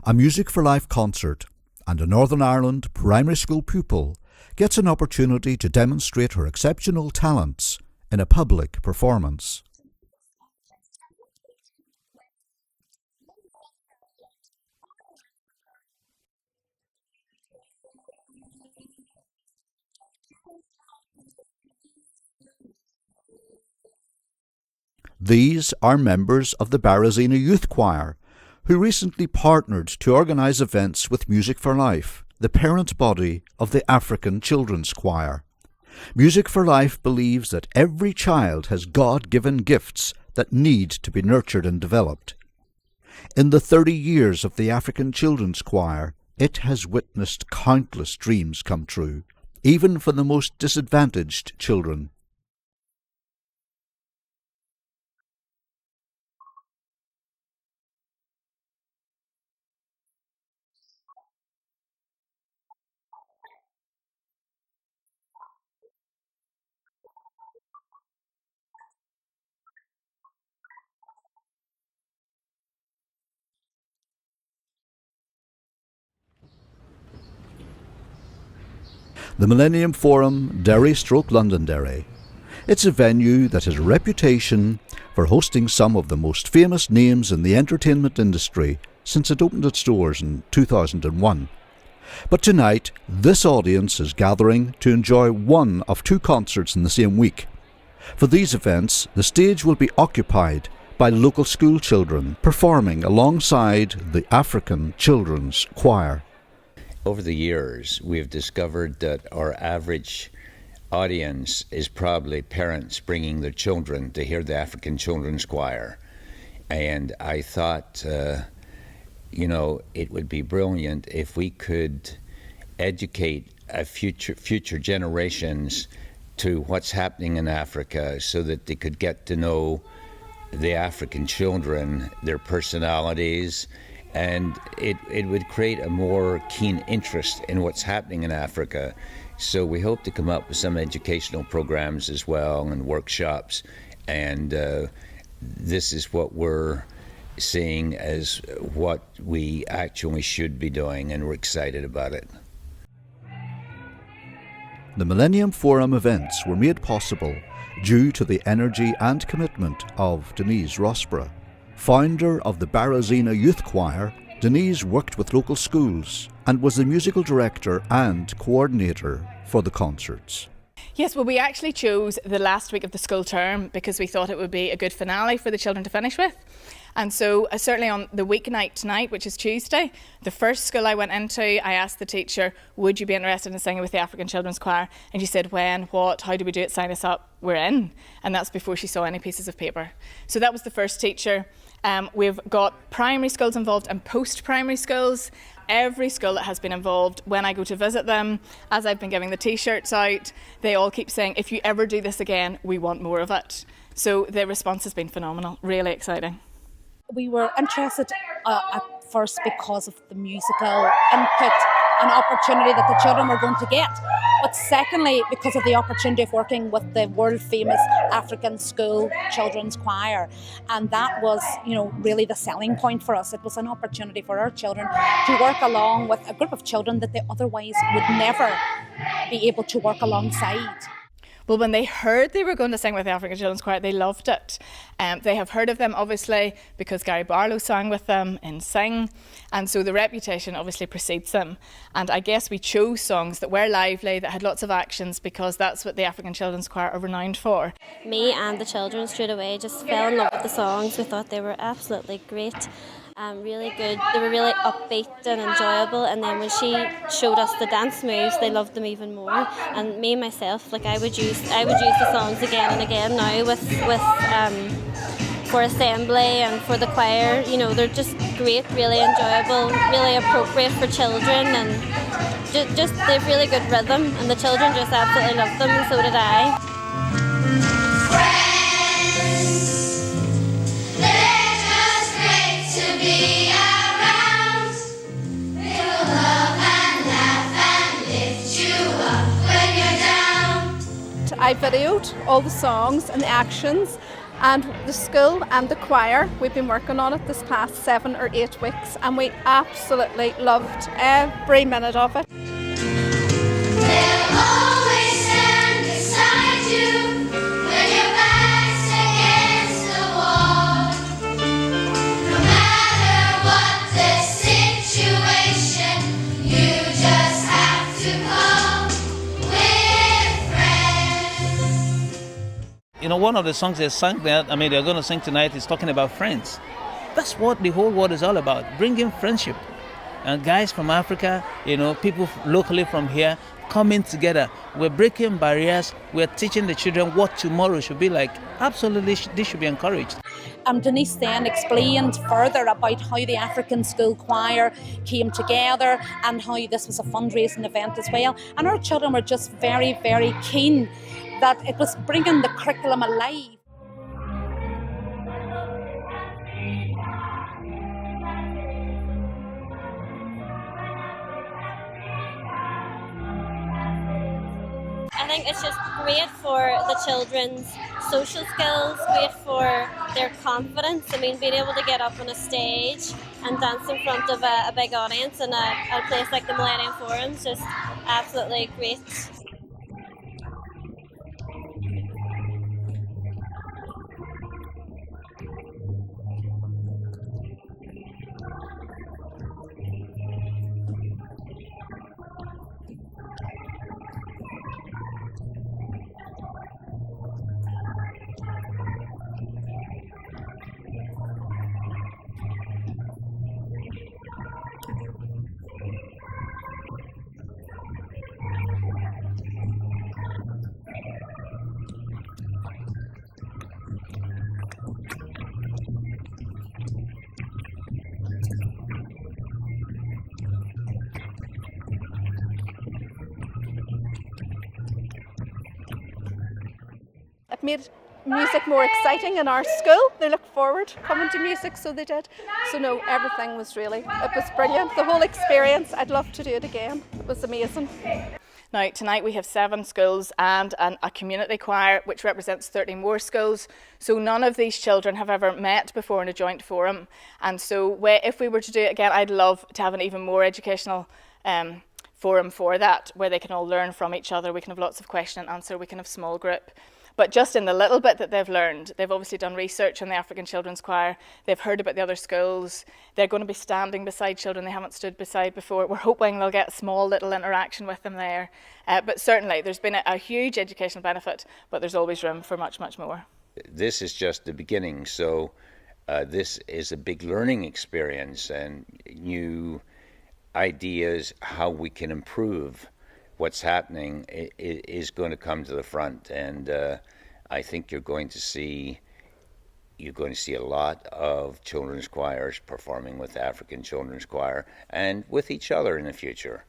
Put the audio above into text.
A Music for Life concert, and a Northern Ireland primary school pupil gets an opportunity to demonstrate her exceptional talents in a public performance. These are members of the Barrazina Youth Choir, who recently partnered to organise events with Music for Life, the parent body of the African Children's Choir. Music for Life believes that every child has God-given gifts that need to be nurtured and developed. In the 30 years of the African Children's Choir, it has witnessed countless dreams come true, even for the most disadvantaged children. The Millennium Forum, Derry / Londonderry. It's a venue that has a reputation for hosting some of the most famous names in the entertainment industry since it opened its doors in 2001. But tonight, this audience is gathering to enjoy one of 2 concerts in the same week. For these events, the stage will be occupied by local school children performing alongside the African Children's Choir. Over the years, we've discovered that our average audience is probably parents bringing their children to hear the African Children's Choir. And I thought, it would be brilliant if we could educate future generations to what's happening in Africa so that they could get to know the African children, their personalities, and it would create a more keen interest in what's happening in Africa. So we hope to come up with some educational programs as well and workshops, and this is what we're seeing as what we actually should be doing, and we're excited about it. The Millennium Forum events were made possible due to the energy and commitment of Denise Rossborough. Founder of the Barrazina Youth Choir, Denise worked with local schools and was the musical director and coordinator for the concerts. Yes, well, we actually chose the last week of the school term because we thought it would be a good finale for the children to finish with. And so certainly on the weeknight tonight, which is Tuesday, the first school I went into, I asked the teacher, would you be interested in singing with the African Children's Choir? And she said, when, what, how do we do it, sign us up, we're in. And that's before she saw any pieces of paper. So that was the first teacher. We've got primary schools involved and post-primary schools. Every school that has been involved, when I go to visit them, as I've been giving the t-shirts out, they all keep saying, if you ever do this again, we want more of it. So the response has been phenomenal, really exciting. We were interested at first because of the musical input and opportunity that the children were going to get. But secondly, because of the opportunity of working with the world famous African School Children's Choir. And that was, really the selling point for us. It was an opportunity for our children to work along with a group of children that they otherwise would never be able to work alongside. Well, when they heard they were going to sing with the African Children's Choir, they loved it. They have heard of them, obviously, because Gary Barlow sang with them in Sing. And so the reputation obviously precedes them. And I guess we chose songs that were lively, that had lots of actions, because that's what the African Children's Choir are renowned for. Me and the children straight away just fell in love with the songs. We thought they were absolutely great. Really good. They were really upbeat and enjoyable, and then when she showed us the dance moves, they loved them even more. And me myself, I would use the songs again and again now with for assembly and for the choir. They're just great, really enjoyable, really appropriate for children, and just they've really good rhythm, and the children just absolutely loved them, and so did I. I videoed all the songs and the actions, and the school and the choir, we've been working on it this past 7 or 8 weeks, and we absolutely loved every minute of it. They'll always stand beside you when your back's against the wall. No matter what the situation, you just have to come with friends. You know, one of the songs they sang there, they're going to sing tonight is talking about friends. That's what the whole world is all about, bringing friendship. And guys from Africa, people locally from here, coming together. We're breaking barriers. We're teaching the children what tomorrow should be like. Absolutely, this should be encouraged. Denise then explained further about how the African School Choir came together and how this was a fundraising event as well. And our children were just very, very keen that it was bringing the curriculum alive. I think it's just great for the children's social skills, great for their confidence. Being able to get up on a stage and dance in front of a big audience in a place like the Millennium Forum is just absolutely great. It made music more exciting in our school. They looked forward to coming to music, so they did. So no, everything was it was brilliant. The whole experience, I'd love to do it again. It was amazing. Now, tonight we have 7 schools and a community choir, which represents 30 more schools. So none of these children have ever met before in a joint forum. And so if we were to do it again, I'd love to have an even more educational forum for that, where they can all learn from each other. We can have lots of question and answer. We can have small group. But just in the little bit that they've learned, they've obviously done research on the African Children's Choir. They've heard about the other schools. They're going to be standing beside children they haven't stood beside before. We're hoping they'll get a small little interaction with them there. But certainly there's been a huge educational benefit, but there's always room for much, much more. This is just the beginning. So this is a big learning experience and new ideas how we can improve what's happening is going to come to the front, and I think you're going to see a lot of children's choirs performing with the African Children's Choir and with each other in the future.